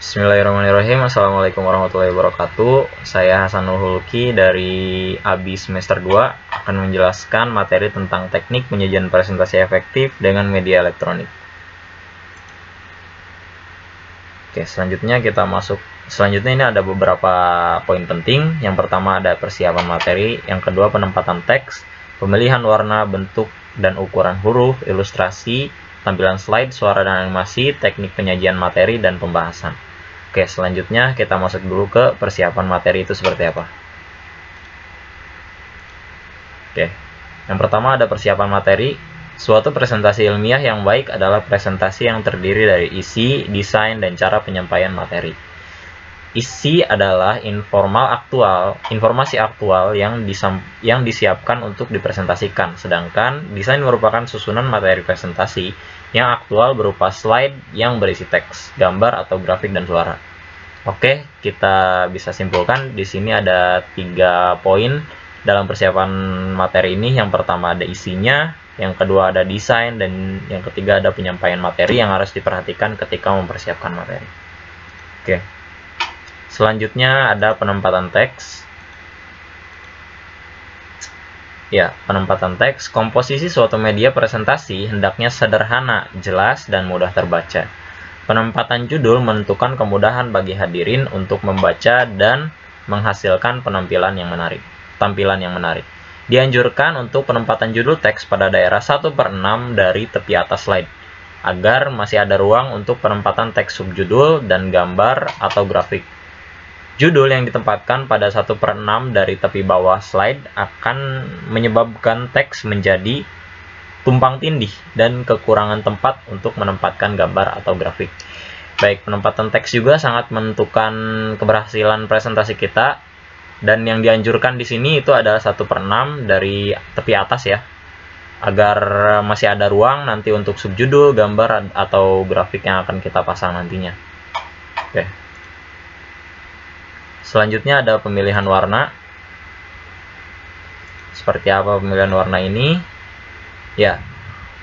Bismillahirrahmanirrahim. Assalamualaikum warahmatullahi wabarakatuh. Saya Hasanul Hulki dari ABI semester 2 akan menjelaskan materi tentang teknik penyajian presentasi efektif dengan media elektronik. Oke, selanjutnya ini ada beberapa poin penting. Yang pertama ada persiapan materi, yang kedua penempatan teks, pemilihan warna, bentuk dan ukuran huruf, ilustrasi, tampilan slide, suara dan animasi, teknik penyajian materi dan pembahasan. Oke, selanjutnya kita masuk dulu ke persiapan materi itu seperti apa. Oke, yang pertama ada persiapan materi. Suatu presentasi ilmiah yang baik adalah presentasi yang terdiri dari isi, desain, dan cara penyampaian materi. Isi adalah informasi aktual yang disiapkan untuk dipresentasikan, sedangkan desain merupakan susunan materi presentasi yang aktual berupa slide yang berisi teks, gambar, atau grafik dan suara. Oke, kita bisa simpulkan di sini ada 3 poin dalam persiapan materi ini. Yang pertama ada isinya, yang kedua ada desain, dan yang ketiga ada penyampaian materi yang harus diperhatikan ketika mempersiapkan materi. Oke. Selanjutnya ada penempatan teks. Ya, penempatan teks. Komposisi suatu media presentasi hendaknya sederhana, jelas, dan mudah terbaca. Penempatan judul menentukan kemudahan bagi hadirin untuk membaca dan menghasilkan tampilan yang menarik. Dianjurkan untuk penempatan judul teks pada daerah 1/6 dari tepi atas slide, agar masih ada ruang untuk penempatan teks subjudul dan gambar atau grafik. Judul yang ditempatkan pada 1/6 dari tepi bawah slide akan menyebabkan teks menjadi tumpang tindih dan kekurangan tempat untuk menempatkan gambar atau grafik. Baik, penempatan teks juga sangat menentukan keberhasilan presentasi kita, dan yang dianjurkan di sini itu adalah 1/6 dari tepi atas ya, agar masih ada ruang nanti untuk subjudul, gambar, atau grafik yang akan kita pasang nantinya. Oke. Selanjutnya ada pemilihan warna. Seperti apa pemilihan warna ini? Ya,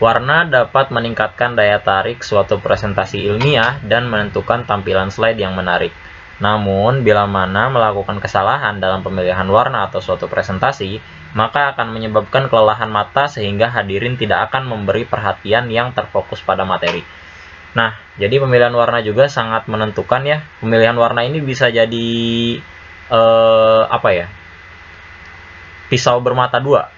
warna dapat meningkatkan daya tarik suatu presentasi ilmiah dan menentukan tampilan slide yang menarik. Namun, bila mana melakukan kesalahan dalam pemilihan warna atau suatu presentasi, maka akan menyebabkan kelelahan mata sehingga hadirin tidak akan memberi perhatian yang terfokus pada materi. Nah, jadi pemilihan warna juga sangat menentukan ya. Pemilihan warna ini bisa jadi pisau bermata dua.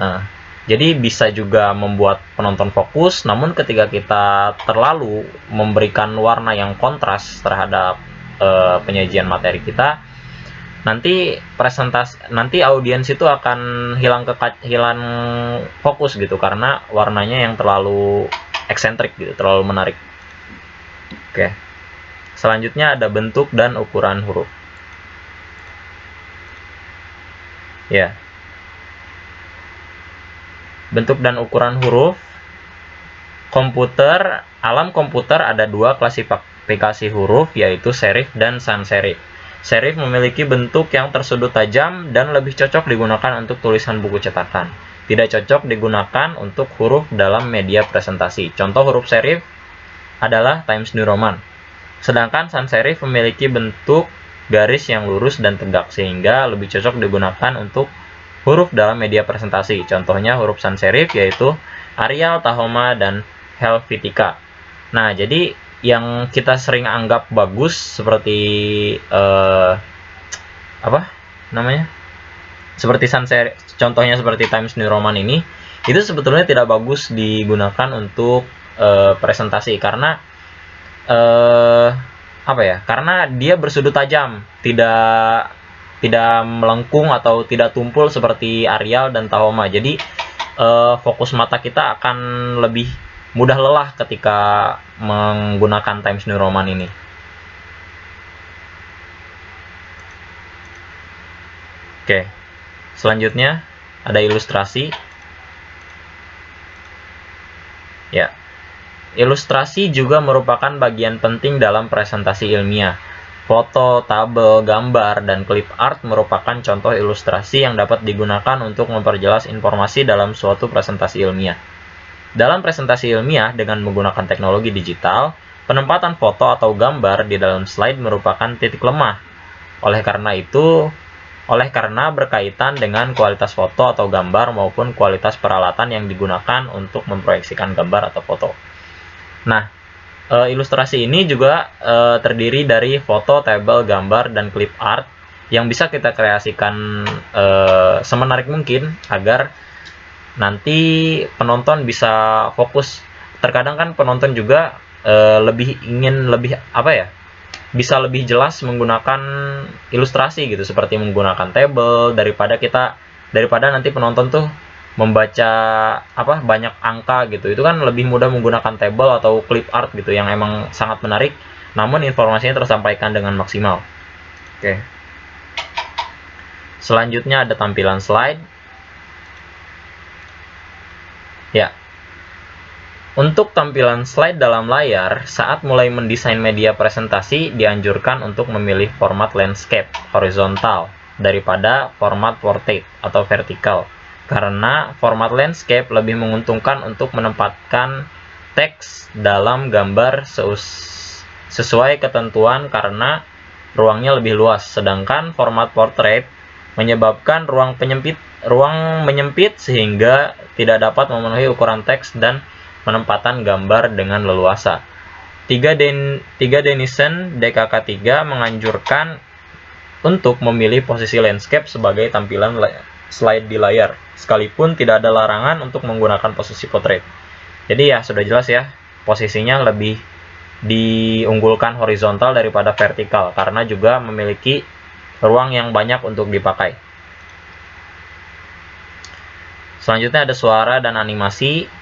Nah, jadi bisa juga membuat penonton fokus, namun ketika kita terlalu memberikan warna yang kontras terhadap penyajian materi kita, nanti audiens itu akan hilang fokus gitu, karena warnanya yang terlalu eksentrik gitu, terlalu menarik. Oke. Selanjutnya ada bentuk dan ukuran huruf. Ya. Bentuk dan ukuran huruf. Alam komputer ada 2 klasifikasi huruf, yaitu serif dan sans serif. Serif memiliki bentuk yang tersudut tajam dan lebih cocok digunakan untuk tulisan buku cetakan. Tidak cocok digunakan untuk huruf dalam media presentasi. Contoh huruf serif adalah Times New Roman. Sedangkan sans serif memiliki bentuk garis yang lurus dan tegak, sehingga lebih cocok digunakan untuk huruf dalam media presentasi. Contohnya huruf sans serif yaitu Arial, Tahoma, dan Helvetica. Nah, jadi yang kita sering anggap bagus seperti seperti sans serif, contohnya seperti Times New Roman ini, itu sebetulnya tidak bagus digunakan untuk presentasi, karena karena dia bersudut tajam, tidak melengkung atau tidak tumpul seperti Arial dan Tahoma. Jadi fokus mata kita akan lebih mudah lelah ketika menggunakan Times New Roman ini. Oke. Selanjutnya ada ilustrasi. Ya. Ilustrasi juga merupakan bagian penting dalam presentasi ilmiah. Foto, tabel, gambar, dan clip art merupakan contoh ilustrasi yang dapat digunakan untuk memperjelas informasi dalam suatu presentasi ilmiah. Dalam presentasi ilmiah dengan menggunakan teknologi digital, Penempatan foto atau gambar di dalam slide merupakan titik lemah. Oleh karena berkaitan dengan kualitas foto atau gambar maupun kualitas peralatan yang digunakan untuk memproyeksikan gambar atau foto. Nah, ilustrasi ini juga terdiri dari foto, tabel, gambar, dan clip art yang bisa kita kreasikan semenarik mungkin agar nanti penonton bisa fokus. Terkadang kan penonton juga ingin lebih bisa lebih jelas menggunakan ilustrasi gitu, seperti menggunakan tabel daripada nanti penonton tuh membaca banyak angka gitu. Itu kan lebih mudah menggunakan tabel atau clip art gitu yang emang sangat menarik, namun informasinya tersampaikan dengan maksimal. Oke. Selanjutnya ada tampilan slide. Ya. Untuk tampilan slide dalam layar, saat mulai mendesain media presentasi, dianjurkan untuk memilih format landscape horizontal daripada format portrait atau vertikal. Karena format landscape lebih menguntungkan untuk menempatkan teks dalam gambar sesuai ketentuan karena ruangnya lebih luas. Sedangkan format portrait menyebabkan ruang menyempit sehingga tidak dapat memenuhi ukuran teks dan penempatan gambar dengan leluasa. 3 Denison DKK3 menganjurkan untuk memilih posisi landscape sebagai tampilan slide di layar, sekalipun tidak ada larangan untuk menggunakan posisi portrait. Jadi ya sudah jelas ya, posisinya lebih diunggulkan horizontal daripada vertikal karena juga memiliki ruang yang banyak untuk dipakai. Selanjutnya ada suara dan animasi.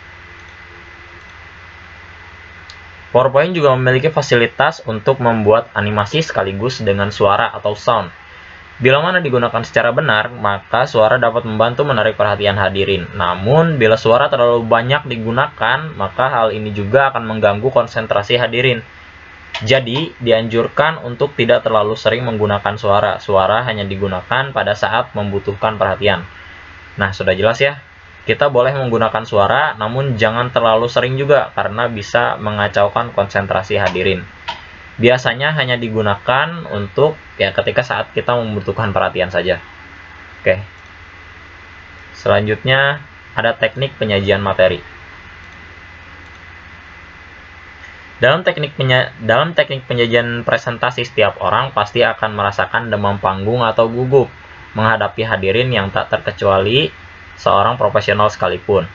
PowerPoint juga memiliki fasilitas untuk membuat animasi sekaligus dengan suara atau sound. Bila mana digunakan secara benar, maka suara dapat membantu menarik perhatian hadirin. Namun, bila suara terlalu banyak digunakan, maka hal ini juga akan mengganggu konsentrasi hadirin. Jadi, dianjurkan untuk tidak terlalu sering menggunakan suara. Suara hanya digunakan pada saat membutuhkan perhatian. Nah, sudah jelas ya. Kita boleh menggunakan suara, namun jangan terlalu sering juga karena bisa mengacaukan konsentrasi hadirin. Biasanya hanya digunakan untuk ketika saat kita membutuhkan perhatian saja. Oke. Selanjutnya ada teknik penyajian materi. Dalam teknik penyajian presentasi, setiap orang pasti akan merasakan demam panggung atau gugup menghadapi hadirin yang tak terkecuali seorang profesional sekalipun.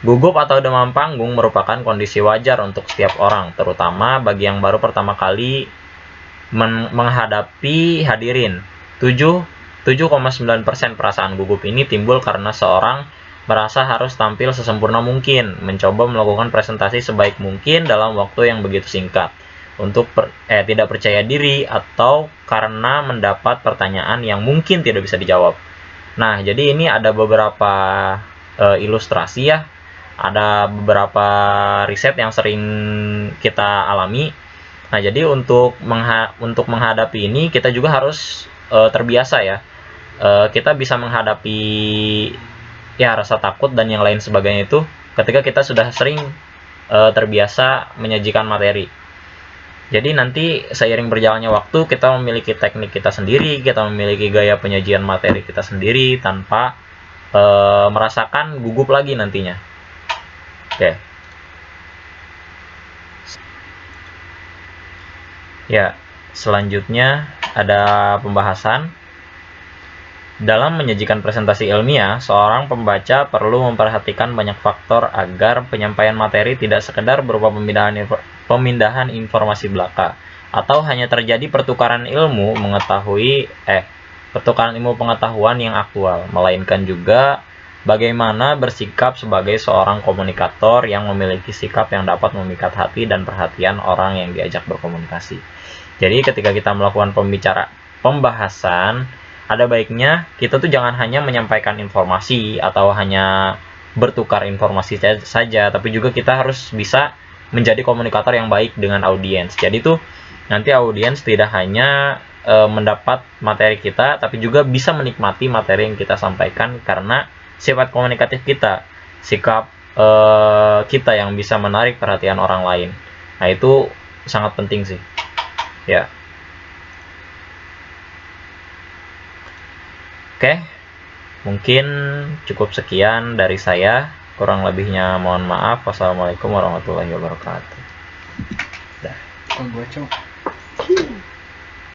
Gugup atau demam panggung merupakan kondisi wajar untuk setiap orang, terutama bagi yang baru pertama kali menghadapi hadirin. 7,9% perasaan gugup ini timbul karena seorang merasa harus tampil sesempurna mungkin, mencoba melakukan presentasi sebaik mungkin dalam waktu yang begitu singkat, tidak percaya diri, atau karena mendapat pertanyaan yang mungkin tidak bisa dijawab. Nah, jadi ini ada beberapa ilustrasi ya, ada beberapa riset yang sering kita alami. Nah, jadi untuk menghadapi ini kita juga harus terbiasa ya. Kita bisa menghadapi ya rasa takut dan yang lain sebagainya itu ketika kita sudah sering terbiasa menyajikan materi. Jadi nanti seiring berjalannya waktu kita memiliki teknik kita sendiri, kita memiliki gaya penyajian materi kita sendiri tanpa merasakan gugup lagi nantinya. Oke. Ya, selanjutnya ada pembahasan. Dalam menyajikan presentasi ilmiah, seorang pembaca perlu memperhatikan banyak faktor agar penyampaian materi tidak sekedar berupa pemindahan informasi belaka, atau hanya terjadi pertukaran ilmu pengetahuan yang aktual, melainkan juga bagaimana bersikap sebagai seorang komunikator yang memiliki sikap yang dapat memikat hati dan perhatian orang yang diajak berkomunikasi. Jadi ketika kita melakukan pembahasan, ada baiknya kita tuh jangan hanya menyampaikan informasi atau hanya bertukar informasi saja, tapi juga kita harus bisa menjadi komunikator yang baik dengan audiens. Jadi tuh nanti audiens tidak hanya mendapat materi kita, tapi juga bisa menikmati materi yang kita sampaikan karena sifat komunikatif kita, sikap kita yang bisa menarik perhatian orang lain. Nah, itu sangat penting sih. Ya. Oke. Mungkin cukup sekian dari saya. Kurang lebihnya mohon maaf. Wassalamualaikum warahmatullahi wabarakatuh. Dah. Oh, gua cok.